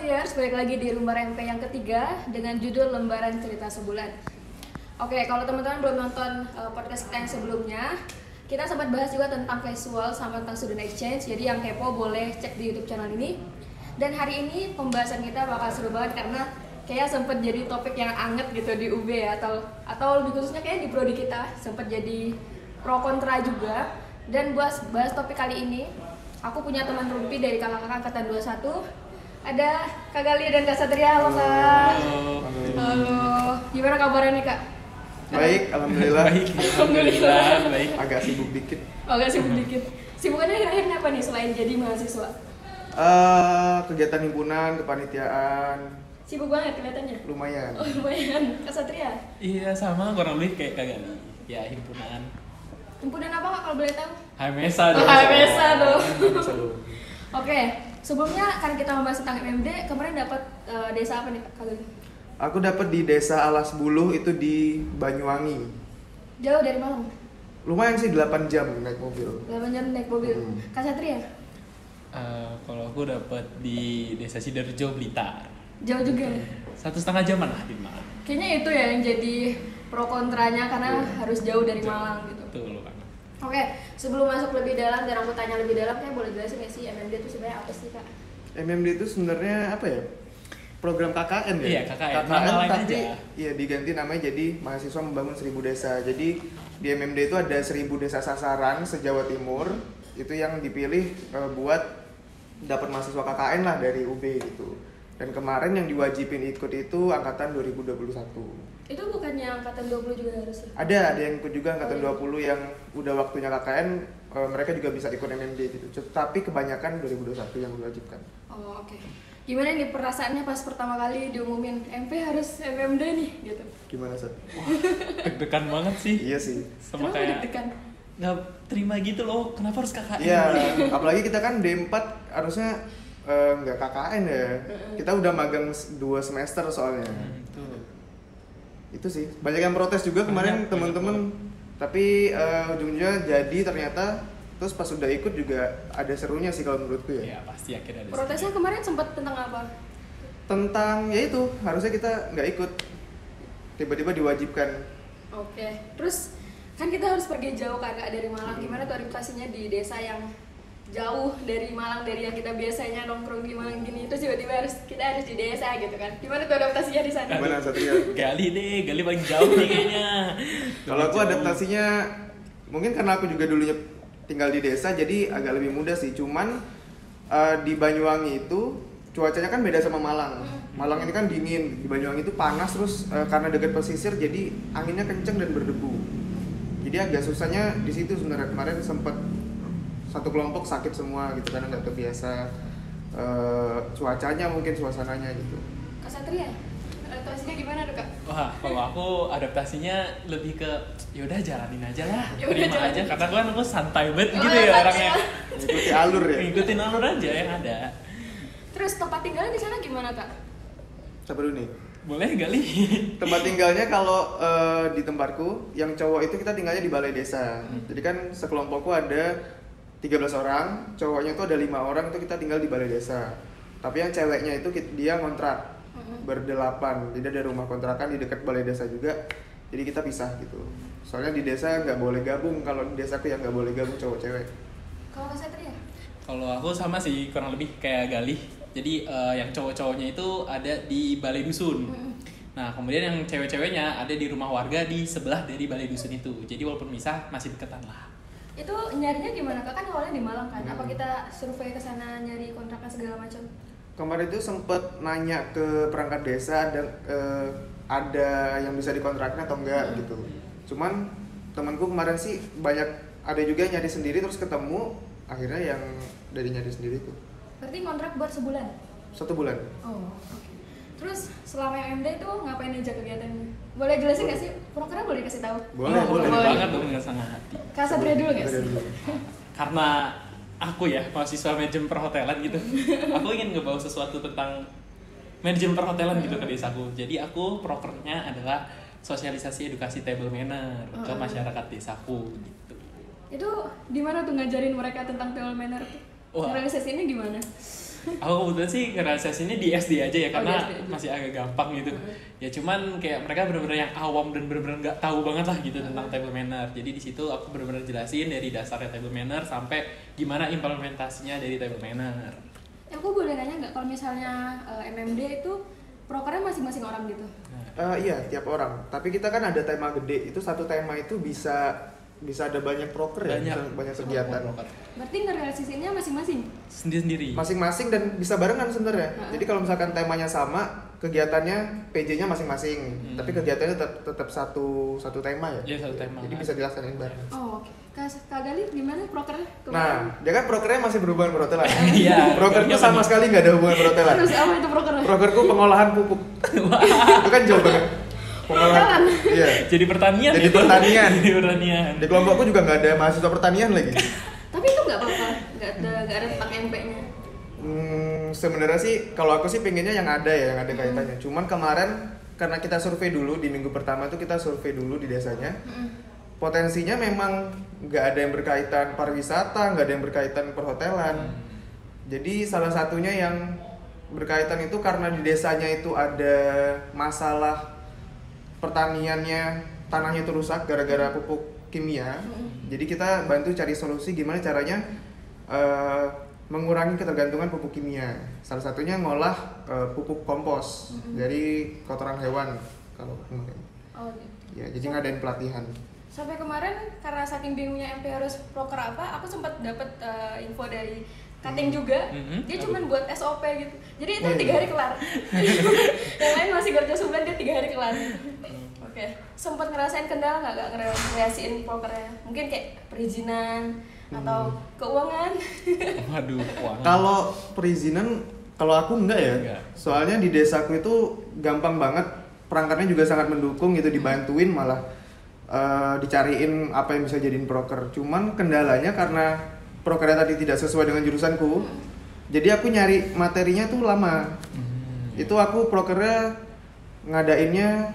Satriers, balik lagi di Lembaran MP yang ketiga dengan judul Lembaran Cerita Sebulan. Oke, kalau teman-teman belum nonton podcast kita yang sebelumnya, kita sempat bahas juga tentang visual sama tentang student exchange. Jadi yang kepo boleh cek di YouTube channel ini. Dan hari ini pembahasan kita bakal seru banget karena kayak sempat jadi topik yang anget gitu di UB ya, atau lebih khususnya kayak di prodi kita sempat jadi pro kontra juga. Dan buat bahas topik kali ini, aku punya teman rumpi dari kakak-kakak angkatan 21. Ada Kak Gali dan Kak Satria. Halo Kak. Halo. Gimana kabarnya nih Kak? Baik, alhamdulillah. Alhamdulillah. Baik. Agak sibuk dikit. Agak sibuk dikit. Sibukannya akhir-akhir apa nih selain jadi mahasiswa? Kegiatan himpunan, kepanitiaan, Sibuk banget kelihatannya. lumayan. Oh lumayan. Kak Satria. Iya sama kurang lebih kayak kagak nih. Ya himpunan. Himpunan apa Kak kalau boleh tahu? HMSA Oh, HMSA tuh. Selalu. Oke, sebelumnya kan kita membahas tentang MMD, kemarin dapat desa apa nih Kak Gali? Aku dapat di Desa Alas Buluh itu di Banyuwangi. Jauh dari Malang. Lumayan sih 8 jam naik mobil. 8 jam naik mobil. Hmm. Kak Satria? Kalau aku dapat di Desa Sidoarjo Blitar. Jauh juga. 1,5 jaman lah di Malang. Kayaknya itu ya yang jadi pro kontranya karena harus jauh dari Malang gitu. Betul kan. Oke, sebelum masuk lebih dalam dan aku tanya lebih dalam, kayak boleh jelasin nggak sih MMD itu sebenarnya apa sih Kak? MMD itu sebenarnya apa ya? Program KKN ya? Iya, KKN. Nama lain tapi aja. iya diganti namanya jadi Mahasiswa Membangun 1000 Desa. Jadi di MMD itu ada 1000 desa sasaran se-Jawa Timur. Itu yang dipilih buat dapat mahasiswa KKN lah dari UB gitu. Dan kemarin yang diwajibin ikut itu angkatan 2021. Itu bukannya angkatan 20 juga harus ya? Ada yang ikut juga angkatan Oh, 20 yang udah waktunya KKN, mereka juga bisa ikut MMD gitu. Tapi kebanyakan 2021 yang diwajibkan. Oh oke. Gimana nih perasaannya pas pertama kali diumumin MP harus MMD nih gitu? Gimana, Sat? Deg-degan banget sih. Iya sih. Sama Kenapa kayak deg-degan? nggak terima gitu loh. Kenapa harus KKN? Iya, apalagi kita kan D4 harusnya nggak KKN ya. Kita udah magang 2 semester soalnya. Tuh. Itu sih. Banyak yang protes juga kemarin Banyak teman-teman. Tapi ujungnya jadi ternyata. Terus pas udah ikut juga ada serunya sih kalau menurutku ya. Ya pasti akhirnya ada. Protesnya kemarin sempat tentang apa? Tentang ya itu, harusnya kita nggak ikut. Tiba-tiba diwajibkan. Oke. Terus kan kita harus pergi jauh kan Kak dari Malang. Gimana tuh adaptasinya di desa yang jauh dari Malang, dari yang kita biasanya nongkrong di Malang gini, terus tiba-tiba kita harus di desa gitu kan? Gimana tuh adaptasinya di sana? Gimana Satria? Gali paling jauh nih kayaknya. Kalau aku adaptasinya mungkin karena aku juga dulunya tinggal di desa jadi agak lebih mudah sih. Cuman di Banyuwangi itu cuacanya kan beda sama Malang. Malang ini kan dingin, di Banyuwangi itu panas terus karena dekat pesisir jadi anginnya kenceng dan berdebu. Jadi agak susahnya di situ sebenarnya. Kemarin sempat satu kelompok sakit semua gitu karena nggak terbiasa cuacanya, mungkin suasananya gitu. Kak Satria, adaptasinya gimana tuh Kak? Wah, kalau aku adaptasinya lebih ke yaudah jalanin aja lah, Yaudah, terima jalanin. aja. Karena kan aku santai banget Oh, gitu ya santai orangnya. ya. Mengikuti alur ya. Ngikutin alur aja yang ada. Terus tempat tinggalnya di sana gimana Kak? Sabar dulu nih. Boleh kali? Tempat tinggalnya kalau di tempatku yang cowok itu kita tinggalnya di balai desa. Jadi kan sekelompokku ada 13 orang, cowoknya itu ada 5 orang, itu kita tinggal di balai desa. Tapi yang ceweknya itu dia ngontrak berdelapan. Jadi ada rumah kontrakan di dekat balai desa juga. Jadi kita pisah gitu. Soalnya di desa nggak boleh gabung, kalau di desaku yang nggak boleh gabung cowok cewek. Kalau Kak Satria? Kalau aku sama sih kurang lebih kayak Galih. Jadi yang cowok-cowoknya itu ada di balai dusun. Nah kemudian yang cewek-ceweknya ada di rumah warga di sebelah dari balai dusun itu. Jadi walaupun misah masih deketan lah. Itu nyarinya gimana Kak? Kan awalnya di Malang kan? Apa kita survei ke sana nyari kontrakan segala macam? Kemarin itu sempet nanya ke perangkat desa ada yang bisa dikontrakin atau enggak gitu. Cuman temanku kemarin sih banyak, ada juga yang nyari sendiri terus ketemu, akhirnya yang dari nyari sendiri tuh Berarti kontrak buat sebulan? 1 bulan. Oh, oke. Terus selama MMD itu ngapain aja kegiatannya? Boleh jelasin nggak sih? Pura-pura boleh kasih tahu? Boleh, Oh, boleh. banget dong dengan sangat hati. Kak Satria dulu nggak sih? Karena aku ya mahasiswa manajemen perhotelan gitu. Aku ingin ngebawa sesuatu tentang manajemen perhotelan gitu ke desaku. Jadi aku prokernya adalah sosialisasi edukasi table manner ke masyarakat desaku gitu. Itu di mana tuh ngajarin mereka tentang table manner tuh? Wah. Realisasinya gimana? Aku kebetulan sih ngerealisasinya di SD aja ya, karena di SD aja. masih agak gampang gitu. Ya cuman kayak mereka benar-benar yang awam dan benar-benar nggak tahu banget lah gitu tentang table manner. Jadi di situ aku benar-benar jelasin dari dasarnya table manner sampai gimana implementasinya dari table manner. Aku boleh nanya nggak kalau misalnya MMD itu prokernya masing-masing orang gitu? Iya, tiap orang. Tapi kita kan ada tema gede. Itu satu tema itu bisa ada banyak proker ya, banyak kegiatan. Berarti ngerealisasinya masing-masing? Sendiri-sendiri. Masing-masing dan bisa barengan sebenarnya. Jadi kalau misalkan temanya sama, kegiatannya PJ-nya masing-masing. Tapi kegiatannya tetap satu tema ya. Iya, satu tema. Jadi bisa dilaksanain bareng. Oh, oke. Kak Gali gimana prokernya? Nah, dia kan prokernya masih berhubungan perhotelan. Iya. Prokerku sama sekali nggak ada hubungan perhotelan. Terus apa itu prokernya? Prokerku pengolahan pupuk. Itu kan jauh banget. Pengolahan. Iya. Jadi pertanian. Jadi gitu. pertanian. Jadi pertanian. Di kelompokku juga nggak ada mahasiswa pertanian lagi. Tapi itu nggak apa-apa, nggak ada tentang MP-nya. Sebenarnya sih kalau aku sih pengennya yang ada ya, yang ada kaitannya. Cuman kemarin karena kita survei dulu di minggu pertama itu kita survei dulu di desanya. Potensinya memang nggak ada yang berkaitan pariwisata, nggak ada yang berkaitan perhotelan. Jadi salah satunya yang berkaitan itu karena di desanya itu ada masalah pertaniannya, tanahnya itu rusak gara-gara pupuk kimia. Jadi kita bantu cari solusi gimana caranya mengurangi ketergantungan pupuk kimia. Salah satunya ngolah pupuk kompos dari kotoran hewan kalau kemarin. Oh gitu. Ya, jadi ngadain pelatihan. Sampai kemarin karena saking bingungnya MP harus proker apa, aku sempat dapat info dari cutting juga. Dia cuma buat SOP gitu. Jadi itu 3 hari kelar. Yang lain masih kerja sebulan, dia 3 hari kelar. Oke. Sempat ngerasain kendala nggak ngerasain prokernya? Mungkin kayak perizinan atau keuangan. Waduh, keuangan. Kalau perizinan, kalau aku enggak ya. Enggak. Soalnya di desaku itu gampang banget, perangkatnya juga sangat mendukung gitu, dibantuin malah dicariin apa yang bisa jadiin proker. Cuman kendalanya karena prokernya tadi tidak sesuai dengan jurusanku, jadi aku nyari materinya tuh lama. Itu aku prokernya ngadainnya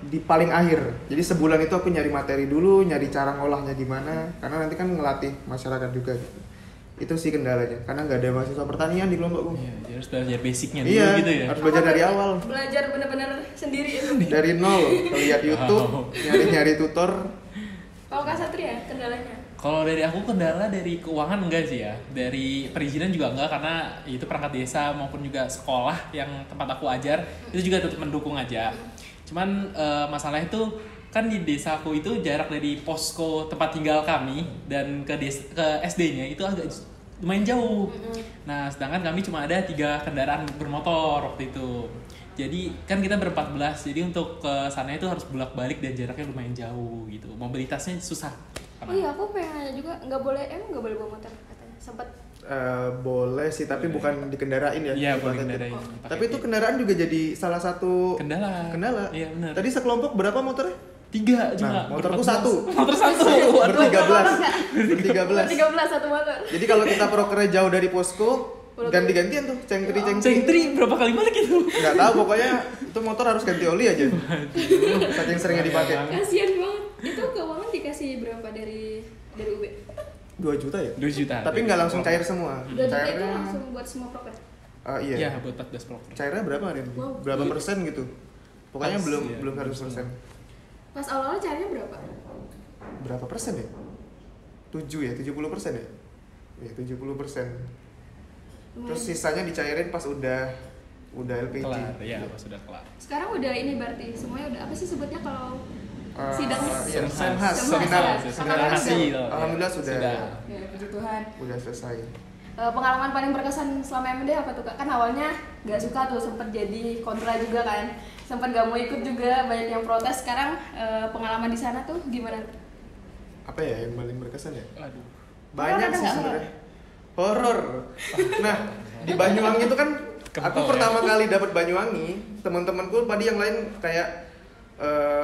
di paling akhir. Jadi sebulan itu aku nyari materi dulu, nyari cara ngolahnya gimana, karena nanti kan ngelatih masyarakat juga gitu. Itu sih kendalanya, karena nggak ada mahasiswa pertanian di kelompokku. Iya, jadi harus belajar basicnya dulu Iya, gitu ya. harus belajar dari awal. Belajar bener-bener sendiri itu. Dari nol, lihat YouTube, nyari tutor. Kalau Kak Satria kendalanya? Kalau dari aku kendala dari keuangan enggak sih ya. Dari perizinan juga enggak, karena itu perangkat desa maupun juga sekolah yang tempat aku ajar itu juga tetap mendukung aja. Cuman masalah itu kan di desaku itu jarak dari posko tempat tinggal kami dan ke SD-nya itu agak lumayan jauh. Nah, sedangkan kami cuma ada 3 kendaraan bermotor waktu itu. Jadi kan kita ber-14, jadi untuk ke sana itu harus bolak-balik dan jaraknya lumayan jauh gitu. Mobilitasnya susah. Oh iya, aku pengen nanya juga, nggak boleh bawa motor katanya. Sempat. Boleh sih, tapi bukan dikendarain ya. Iya, boleh kendarain. Tapi itu kendaraan juga jadi salah satu kendala. Iya, benar. Tadi sekelompok berapa motornya? 3 cuma. Nah, motorku 1. Motor 1. Ber-13. 13 satu motor. Jadi kalau kita prokernya jauh dari posko, ganti-gantian tuh, cengtri. Cengtri berapa kali balik itu? Nggak tahu, pokoknya itu motor harus ganti oli aja. Saking seringnya dipakai. Kasian banget. Itu keuangan dikasih berapa dari UB? 2 juta ya? 2 juta. Tapi nggak langsung cair semua. 2 juta itu Cairnya langsung buat semua proker. iya. Iya, buat 14 proker. Cairnya berapa Rin? Wow. Berapa persen gitu? Pokoknya Pas, belum iya, belum 100%. Pas awal-awal carinya berapa? Berapa persen ya? 7 ya? 70% ya? Ya 70%. Terus sisanya dicairin pas udah LPG. Kelar, ya pas sudah kelar. Sekarang udah ini berarti semuanya udah apa sih sebutnya kalau sidangnya? Iya, Senhas, Seminar. seminar Apakah hasil. sudah? Alhamdulillah sudah. Ya, puji Tuhan. Udah selesai. Pengalaman paling berkesan selama MD apa tuh Kak? Kan awalnya nggak suka tuh, sempat jadi kontra juga kan, sempat nggak mau ikut juga, banyak yang protes. Sekarang pengalaman di sana tuh gimana? Apa ya yang paling berkesan ya? Aduh. Banyak Horor ada sih nggak? sebenarnya. Horor. Nah, di Banyuwangi itu kan aku pertama kali dapat Banyuwangi, teman-temanku tadi yang lain kayak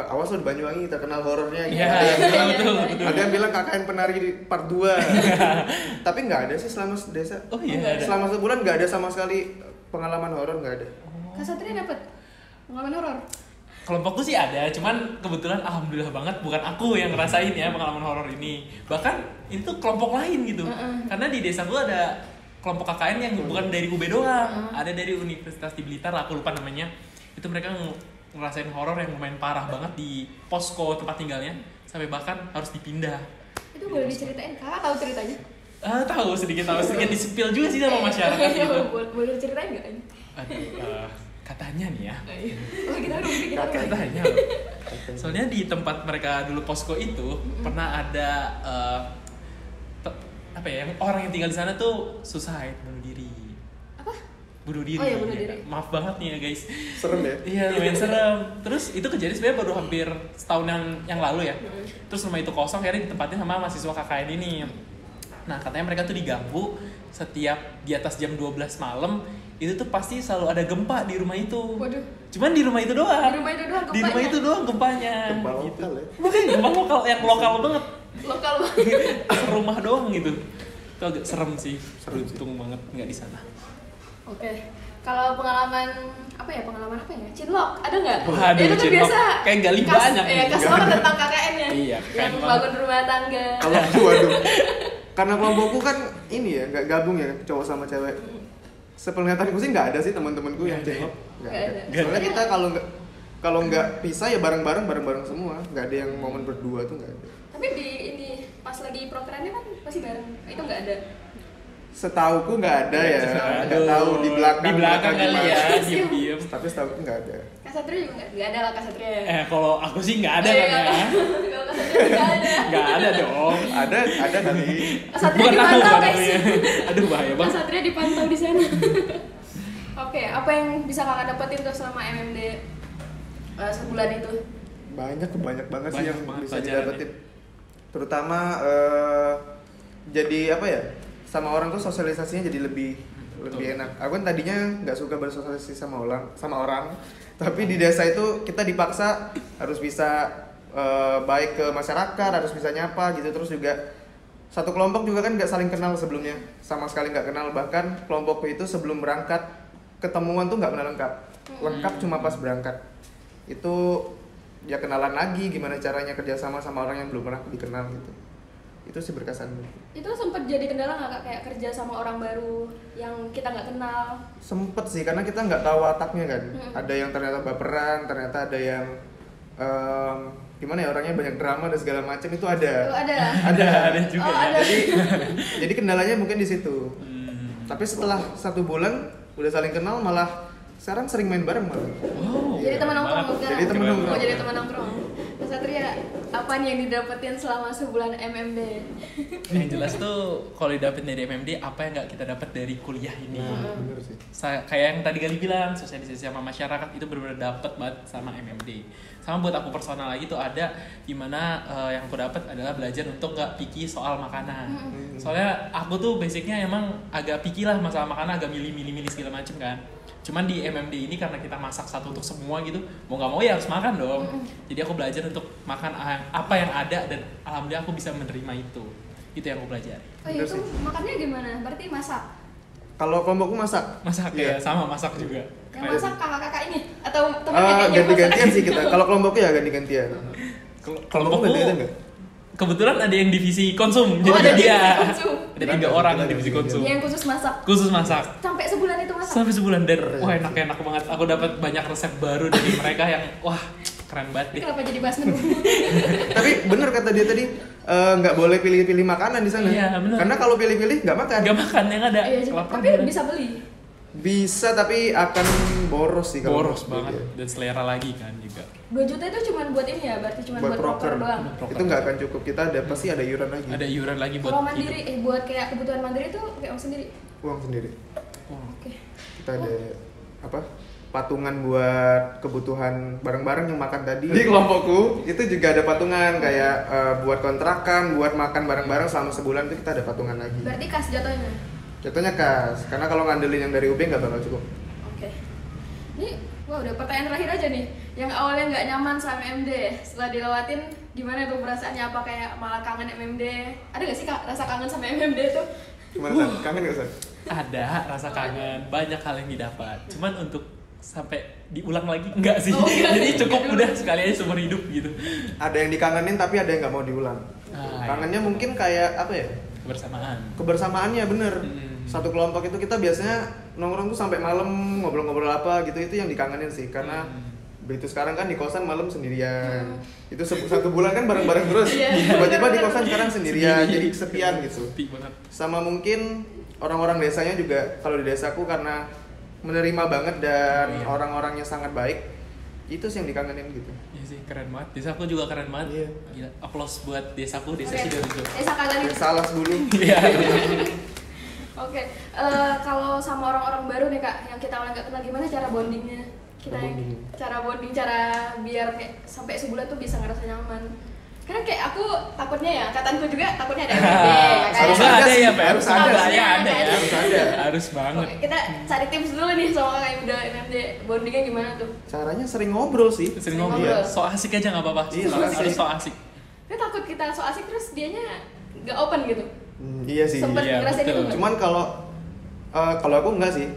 awas lo di Banyuwangi terkenal horornya gitu. Iya, Ada yang bilang KKN penari di part 2. Tapi nggak ada sih selama desa. Oh iya, ada. Selama sebulan nggak ada sama sekali pengalaman horor, nggak ada. Kak Satria dapet pengalaman horor? Kelompokku sih ada, cuman kebetulan alhamdulillah banget bukan aku yang ngerasain ya pengalaman horor ini. Bahkan itu kelompok lain gitu. Karena di desaku ada kelompok KKN yang bukan dari UB doang, ada dari Universitas di Blitar, aku lupa namanya. Itu mereka ngerasain horor yang lumayan parah banget di posko tempat tinggalnya, sampai bahkan harus dipindah. Itu boleh diceritain, kakak tahu ceritanya? Tahu sedikit di-spill juga sih sama masyarakat gitu. Boleh diceritain nggak? Aduh, katanya nih ya. Oh, kita rugi. Katanya. Soalnya di tempat mereka dulu posko itu pernah ada apa ya, yang orang yang tinggal di sana tuh suicide, bunuh diri. Apa? Bunuh diri. Oh iya, bunuh diri. Maaf banget nih ya guys. Serem ya? Iya, lumayan serem. Terus itu kejadian sebenarnya baru hampir setahun yang lalu ya. Terus rumah itu kosong, akhirnya ditempatin sama mahasiswa KKN ini. Nah, katanya mereka tuh diganggu setiap di atas jam 12 malam. Itu tuh pasti selalu ada gempa di rumah itu. Waduh. Cuman di rumah itu doang. Di rumah itu doang Di rumah gempanya? itu doang gempanya. Gempa gitu. lokal ya? Bukan gempa lokal, yang lokal banget. Lokal banget. Rumah doang gitu. Itu agak serem sih. Seru sih. Untung banget nggak di sana. Oke. Kalau pengalaman apa ya? Cinlok, ada nggak? Waduh, Itu tuh cinlok. biasa. Kayak gali banyak Iya, nih. kas banget tentang KKN-nya. Iya, Yang keren banget. bangun rumah tangga. Kalau waduh, karena kelompokku kan ini ya, nggak gabung ya cowok sama cewek. Sepenglihataanku sih nggak ada sih teman-temanku yang cengok. Nggak Nggak ada. ada. Soalnya kita kalau nggak pisah ya bareng-bareng semua. Nggak ada yang momen berdua tuh nggak ada. Tapi di ini pas lagi prokerannya kan masih bareng. Itu nggak ada. Setauku nggak ada ya. Nggak Aduh, tahu di belakang. Di belakang kali gimana. ya, diem-diem. Tapi setauku nggak ada. Kasatria juga nggak ada lah Kasatria. Kalau aku sih nggak ada Oh, iya, kan ya. Kalau Kasatria nggak ada. Nggak ada dong. Ada kali. Kasatria Bukan aku, dipantau bukan guys. aku ya. Aduh bahaya banget. Kasatria dipantau di sana. Oke, apa yang bisa kakak dapetin tuh selama MMD sebulan itu? Banyak banget sih Banyak yang banget bisa pelajarannya. didapetin. Terutama jadi apa ya? Sama orang tuh sosialisasinya jadi lebih enak. Aku kan tadinya nggak suka bersosialisasi sama orang, tapi di desa itu kita dipaksa harus bisa baik ke masyarakat, harus bisa nyapa gitu. Terus juga satu kelompok juga kan nggak saling kenal sebelumnya, sama sekali nggak kenal. Bahkan kelompokku itu sebelum berangkat ketemuan tuh nggak pernah lengkap cuma pas berangkat. Itu ya kenalan lagi gimana caranya kerjasama sama orang yang belum pernah dikenal gitu. Itu sih berkesan. Itu sempat jadi kendala nggak kak, kayak kerja sama orang baru yang kita nggak kenal? Sempet sih, karena kita nggak tahu wataknya kan. Ada yang ternyata baperan, ternyata ada yang gimana ya, orangnya banyak drama dan segala macam, itu ada. Oh, ada. Ada juga Oh, ya. ada. Jadi kendalanya mungkin di situ. Tapi setelah 1 bulan udah saling kenal, malah sekarang sering main bareng malah. Wow. Jadi teman nongkrong banget. sekarang? Jadi teman nongkrong. Oh, jadi teman nongkrong. Mas Satria, apa nih yang didapetin selama sebulan MMD? Yang jelas tuh kalau didapet dari MMD, apa yang nggak kita dapat dari kuliah ini. Bener sih. Kayak yang tadi Gali bilang, sosialisasi sama masyarakat itu benar-benar dapet banget sama MMD. Sama buat aku personal lagi tuh ada dimana yang aku dapat adalah belajar untuk nggak picky soal makanan. Soalnya aku tuh basicnya emang agak picky lah masalah makanan, agak milih segala macem kan. Cuman di MMD ini karena kita masak satu untuk semua gitu, mau nggak mau ya harus makan dong. Jadi aku belajar untuk makan apa yang ada dan alhamdulillah aku bisa menerima itu. Itu yang aku pelajari. Oh itu makannya gimana? Berarti masak? Kalau kelompokku masak. Masak Iya. ya, sama masak juga. Yang masak kakak-kakak ini? Atau temennya yang Ganti-gantian masak? sih kita. Kalau kelompokku ya ganti-gantian. Kelompokku Kelompokku ganti-gantian nggak? kebetulan ada yang divisi konsum, Oh, jadi ada dia divisi konsum. ada 3 orang yang divisi konsum. Yang khusus masak? Khusus masak. Sampai sebulan itu masak? Sampai sebulan dan wah enak banget. Aku dapat banyak resep baru dari mereka yang wah keren banget Ini deh. kenapa jadi bahas menu? Tapi bener kata dia tadi, nggak boleh pilih-pilih makanan di sana. Iya, bener. Karena kalau pilih-pilih nggak makan. Gak makan yang ada. Iya, Kelaparan tapi beneran. bisa beli? Bisa, tapi akan boros sih kalau Boros menurut banget dia. dan selera lagi kan juga. 2 juta itu cuma buat ini ya? Berarti cuma buat proker doang? Proker. Itu nggak akan cukup, kita ada pasti ada iuran lagi. Ada iuran lagi buat Kalau hidup. mandiri, buat kayak kebutuhan mandiri itu pakai uang sendiri? Uang sendiri. Wah, Oke. Kita ada apa? Patungan buat kebutuhan bareng-bareng yang makan tadi. Di kelompokku itu juga ada patungan kayak buat kontrakan, buat makan bareng-bareng selama sebulan itu kita ada patungan lagi. Berarti kas jatuhnya? Jatuhnya kas, karena kalau ngandelin yang dari UB nggak bakal cukup. Oke. Ini, wah udah pertanyaan terakhir aja nih. Yang awalnya nggak nyaman sama MMD, setelah dilewatin gimana tuh perasaannya? Apa kayak malah kangen MMD? Ada nggak sih rasa kangen sama MMD tuh? Gimana San? Kangen nggak San? ada rasa kangen, banyak hal yang didapat. Cuman untuk sampai diulang lagi enggak sih. Oh, enggak. Jadi cukup udah sekali aja seumur hidup gitu. Ada yang dikangenin tapi ada yang nggak mau diulang. Ah, Kangennya mungkin kayak apa ya? Kebersamaan. Kebersamaannya bener. Satu kelompok itu kita biasanya nongkrong tuh sampai malam, ngobrol-ngobrol apa gitu, itu yang dikangenin sih. Karena begitu sekarang kan di kosan malam sendirian. Itu satu bulan kan bareng-bareng terus. Tiba-tiba di kosan sekarang sendirian, jadi kesepian gitu. Sama mungkin orang-orang desanya juga, kalau di desaku karena menerima banget dan orang-orangnya sangat baik, itu sih yang dikangenin gitu. Iya sih, keren banget. Desaku juga keren banget. Iya. Gila, applause buat desaku, desa Sidoarjo. Desa kalian. Desa Alas Bulu. Iya. Oke, kalau sama orang-orang baru nih Kak, yang kita awalnya nggak kenal, gimana cara bondingnya? Cara bonding, cara biar kayak sampai sebulan tuh bisa ngerasa nyaman. Karena kayak aku takutnya ya, angkatanku juga takutnya ada MBD. Harusnya ada ya, Pak. Harus ada. Ada ya. Harus ada. Harus banget. Oke, kita cari tips dulu nih sama Kak yang udah MMD, bondingnya gimana tuh? Caranya sering ngobrol sih. Sering ngobrol. ngobrol. So asik aja nggak apa-apa. Iya, so asik. So asik. Kita takut kita so asik terus dianya nggak open gitu. Iya sih. Sempet Iya, ngerasain itu betul. nggak? Cuman kalau aku enggak sih.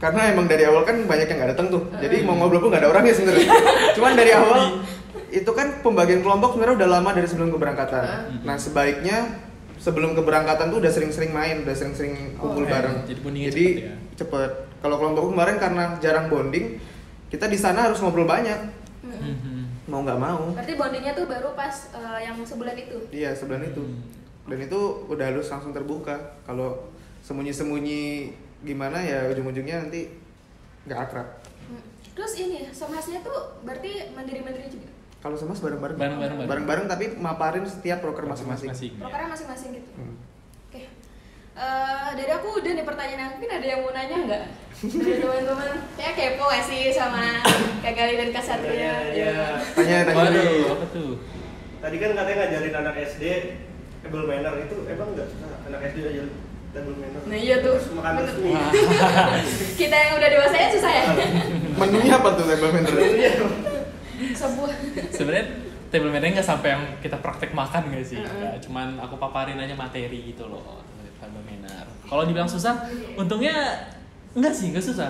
Karena emang dari awal kan banyak yang nggak datang tuh. Jadi mau ngobrol pun nggak ada orangnya sebenarnya. Cuman dari awal itu kan pembagian kelompok sebenarnya udah lama dari sebelum keberangkatan. Nah, sebaiknya sebelum keberangkatan tuh udah sering-sering main, udah sering-sering kumpul bareng. Jadi bondingnya Jadi cepet ya. cepet. Kalau kelompokku kemarin karena jarang bonding, kita di sana harus ngobrol banyak. Mau nggak mau. Berarti bondingnya tuh baru pas yang sebulan itu. Iya, sebulan itu. Dan itu udah harus langsung terbuka. Kalau sembunyi-sembunyi gimana ya ujung-ujungnya nanti nggak akrab. Terus ini, somasinya tuh berarti mandiri-mandiri juga? Kalau sama bareng-bareng. Bareng-bareng. Bareng-bareng tapi maparin setiap proker masing-masing. Prokernya masing-masing gitu. Oke. Dari aku udah nih pertanyaan, mungkin ada yang mau nanya nggak? Dari teman-teman, saya kepo gak sih sama Kak Gali dan Kak Satria? Iya. Tanya Waduh, apa tuh? Tadi kan katanya ngajarin anak SD table manner, itu emang nggak susah anak SD aja table manner? Nah iya tuh. Terus makan terus nih. Kita yang udah dewasa ya susah ya? Menunya apa tuh table manner? Sebuah. Sebenarnya table manner nggak sampai yang kita praktek makan nggak sih? Ya, cuman aku paparin aja materi gitu loh, table manner. Kalau dibilang susah, untungnya enggak sih, nggak susah.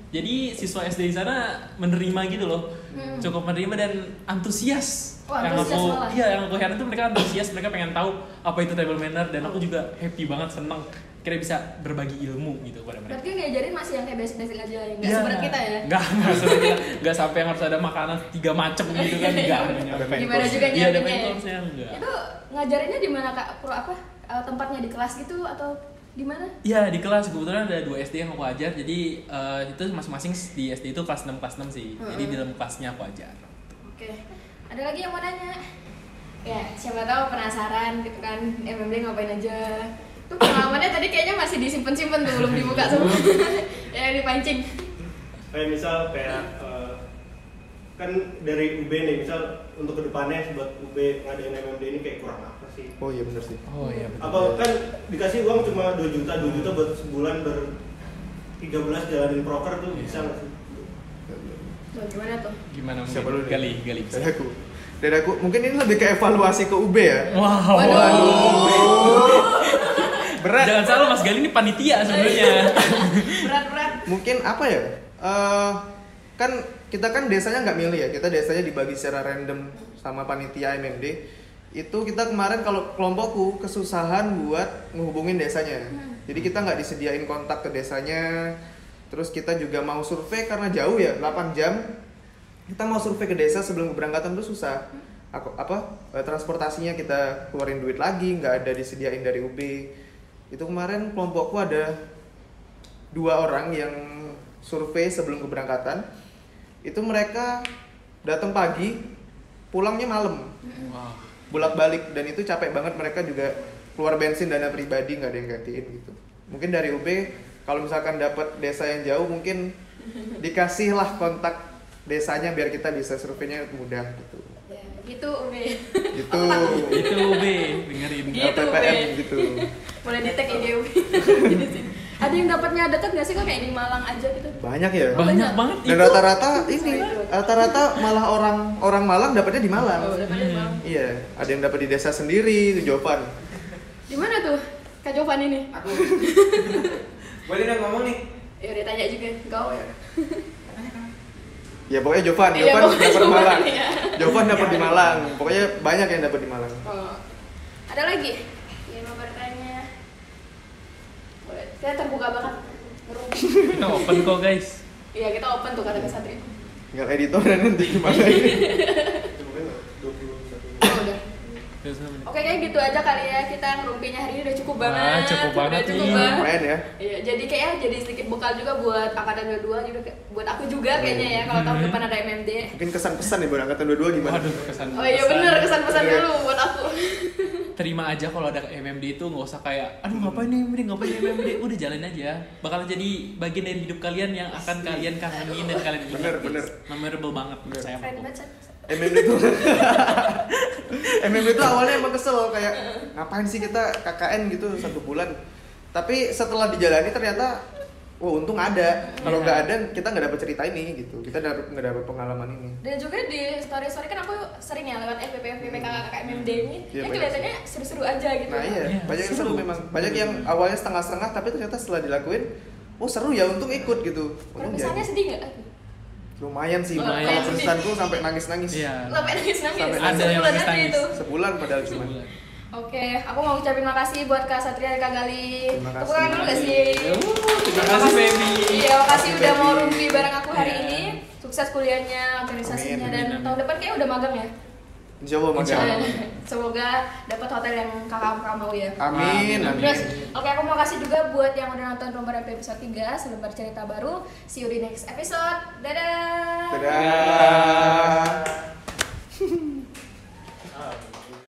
Jadi siswa SD di sana menerima gitu loh, cukup menerima dan antusias. Wah, yang antusias aku, malah. iya yang aku heran tuh mereka antusias, mereka pengen tahu apa itu table manner dan aku juga happy banget, seneng. Kira bisa berbagi ilmu gitu pada mereka. Berarti ngajarin masih yang kayak basic-basic aja ya? Nggak Iya. seberat kita ya? Nggak seberat kita. Nggak sampai yang harus ada makanan 3 macem gitu kan, nggak. Gimana juga Iya, ada nyiapinnya ya? mentornya enggak. Itu ngajarinnya di mana Kak? Tempatnya di kelas gitu atau di mana? Iya, di kelas. Kebetulan ada 2 SD yang aku ajar. Jadi itu masing-masing di SD itu kelas 6 sih. Jadi di dalam kelasnya aku ajar. Oke. Ada lagi yang mau nanya? Ya, siapa tahu penasaran gitu kan, MMD ngapain aja. Tuh pengalamannya tadi kayaknya masih disimpan-simpan tuh, belum dibuka semua. Ya, dipancing. Kayak misal kan dari UB nih, misal untuk kedepannya buat UB ngadain MMD ini kayak kurang apa sih? Oh iya bener sih. Oh iya betul. Apa kan dikasih uang cuma 2 juta buat sebulan 13 jalanin proker tuh bisa nggak sih? Loh, gimana tuh? Gimana mungkin? Siapa dulu nih? Gali. Dari aku mungkin ini lebih ke evaluasi ke UB ya. Wow. Berat. Jangan salah, Mas Gali ini panitia sebenarnya. Berat-berat. Mungkin apa ya? Kan kita kan desanya nggak milih ya. Kita desanya dibagi secara random sama panitia MMD. Itu kita kemarin kalau kelompokku kesusahan buat menghubungin desanya. Jadi kita nggak disediain kontak ke desanya. Terus kita juga mau survei karena jauh ya, 8 jam. Kita mau survei ke desa sebelum keberangkatan tuh susah. Transportasinya kita keluarin duit lagi, nggak ada disediain dari UB. Itu kemarin kelompokku ada 2 orang yang survei sebelum keberangkatan. Itu mereka datang pagi, pulangnya malam. Wow. Bolak-balik, dan itu capek banget, mereka juga keluar bensin dana pribadi, nggak ada yang gantiin gitu. Mungkin dari UB kalau misalkan dapat desa yang jauh mungkin dikasih lah kontak desanya biar kita bisa surveinya mudah gitu. Ya, gitu UB. Gitu. Itu UB, dengerin. Gitu, LPPM UB. gitu. Boleh di-tag IG UB. Ada yang dapatnya deket nggak sih kok kayak di Malang aja gitu? Banyak ya. Banyak banget Dan itu. rata-rata malah orang Malang dapatnya di Malang. Oh, dapatnya di Malang. Iya, ada yang dapat di desa sendiri, itu Jovan. Di mana tuh Kak Jovan ini? Aku boleh dong ngomong nih. Ya udah tanya juga, kau ya. Ya pokoknya Jovan Iya, dapat pokoknya di Jovan, Malang. iya. Jovan dapat di Malang. Pokoknya banyak yang dapat di Malang. Oh. Ada lagi? Yang mau bertanya? Boleh. Kita terbuka banget. Ngerumpi. Kita open kok guys. Iya, kita open tuh kata Kesatria. Tinggal editor dan nanti gimana ini. Mungkin 21. Oh, udah. Oke, kayak gitu aja kali ya, kita ngerumpinya hari ini udah cukup banget. Wah, cukup banget Udah cukup nih. banget. Lumayan ya. Iya, jadi kayaknya jadi sedikit bekal juga buat angkatan 22 juga buat aku juga kayaknya ya kalau tahun depan ada MMD. Mungkin kesan-pesan nih buat angkatan 22 gimana? Waduh, kesan. Oh iya bener, kesan-pesan Iya. dulu buat aku. Terima aja kalau ada MMD itu, nggak usah kayak aduh ngapain nih MMD, ngapain nih MMD, udah jalanin aja. Bakalan jadi bagian dari hidup kalian yang akan kalian kangenin dan kalian ingat. Bener. Memorable banget menurut saya. Keren banget. MMD itu MMD itu awalnya emang kesel kayak ngapain sih kita KKN gitu 1 bulan. Tapi setelah dijalani ternyata untung ada. Kalau nggak ada kita nggak dapat cerita ini gitu. Kita nggak dapat pengalaman ini. Dan juga di story-story kan aku sering ya lewat FVP kakak MMD ini, Iya, yang banyak. kelihatannya seru-seru aja gitu. Nah iya, Iya, banyak yang seru seru. memang. Banyak yang awalnya setengah-setengah tapi ternyata setelah dilakuin, oh seru ya, untung ikut gitu. Kalau Untung misalnya jadi. sedih nggak? Lumayan sih, Lumayan. kalau pesanku sampai nangis-nangis. Iya. Sampai nangis-nangis. Sampai Ada yang Sebulan aja nangis-nangis. itu. Sebulan padahal cuma. Oke, aku mau ucapin makasih buat Kak Satria dan Kak Gali. Terima kasih. Tepuk tangan dulu gak sih? Terima kasih baby. Iya, makasih udah Baby. mau rumpi bareng aku hari Iya. ini. Sukses kuliahnya, organisasinya, Amin, dan amin. tahun depan kayaknya udah magang ya. Insya Allah Insya magang. Allah. Semoga dapat hotel yang kakak mau ya. Amin, amin. Terus, oke aku mau kasih juga buat yang udah nonton Lembar MP episode 3, selembar cerita baru. See you di next episode. Dadah. Dadah.